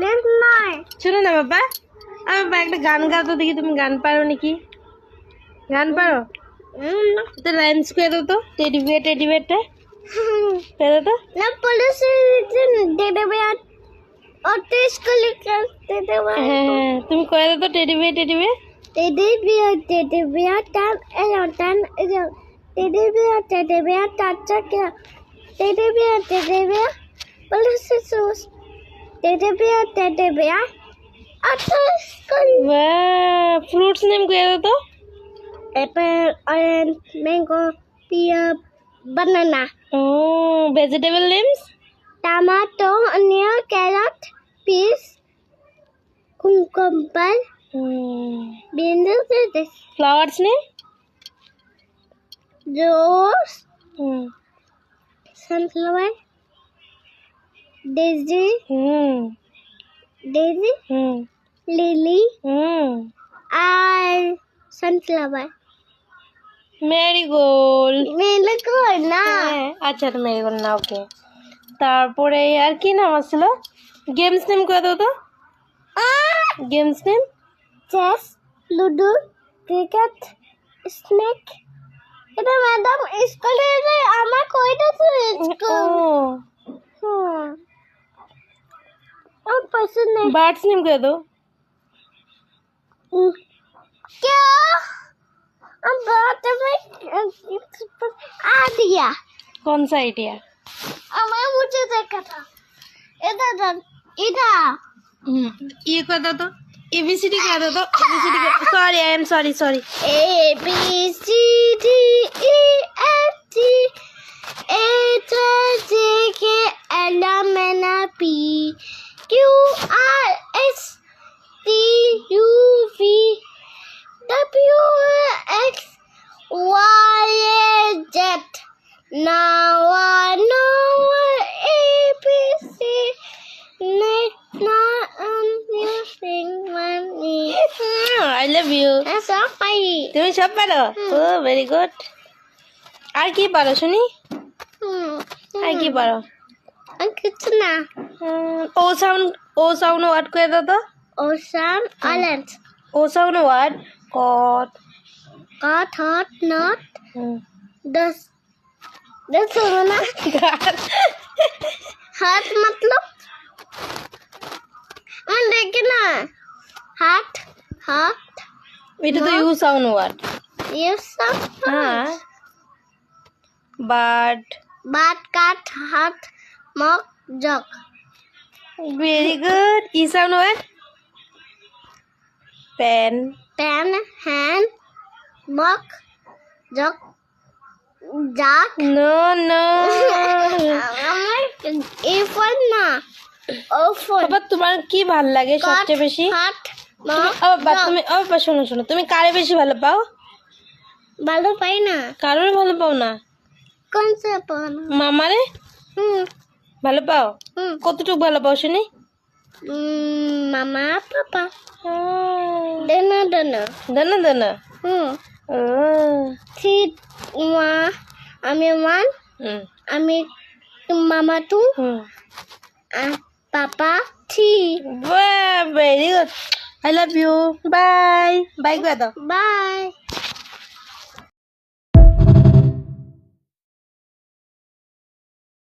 Lens নাই শোনো না বাবা বাবা একটা গান গাও তো দেখি তুমি গান পারো নাকি গান পারো তো রাইমস করে দাও তো টেডি বিয়ারটা করে দাও তো না পুলিশ দে বেয়ার ওতে স্কুলে ক্লাস দে হ্যাঁ তুমি করে দাও তো teddy bear Teddy bear, tan, teddy bear, touch teddy bear, police shoes, teddy bear, school. वाह फ्रूट्स नेम করে দাও তো Apple, orange, mango, pear, banana. Oh, vegetable names? Tomato, onion, carrot, peas, cucumber, beans, Flowers name? rose, sunflower, daisy, lily, and sunflower. Marigold. Marigold না আচ্ছা তো marigold না ওকে তারপরে আর কি নাম আছিল গেমস নেম করে দাও তো games name chess ludo cricket snake এটা ম্যাডাম স্কুলে আমার কয়টা और पसंद नहीं बर्ड्स नेम कर दो क्या अब बात में आ दिया कौन सा आइडिया अब मुझे देखा था इधर ये कर दो तो एबीसीडी कर दो तो ABCD sorry I am sorry A B C D E F G H I J K L M N P Q R S T U V W X Y Z. Now I know A B C. Next now I'm using money. I love you That's all funny. তুমি সব পারো ও very good আর কি পারো শুনি আর কি পারো কিছু না ও সাউন্ড ওয়ার্ড করে দাও তো ocean islands ও sound word cot got hot not this सुनो ना हाथ मतलब देखे ना हाथ এটা তো ইউ সাউন্ড ওয়ার্ড ये सब হ্যাঁ বাট बात काट हाथ mug jug very good E sound word pen pen hand mug jug जाग নো নো আমার এই ফোন না ও ফোন বাবা তোমার কি ভালো লাগে সবচেয়ে বেশি হাত তুমি শোনো তুমি কারে বেশি ভালো পাও ভালো পাই না কারোর ভালো পাও না কোন সে পান মামারে ভালো পাও কতটুকু ভালো পাও শুনি মামা পাপা দেনা দানা ঠিক আমি ওয়ান আমি মামা টু পাপা three very good I love you bye bye করে দাও বাই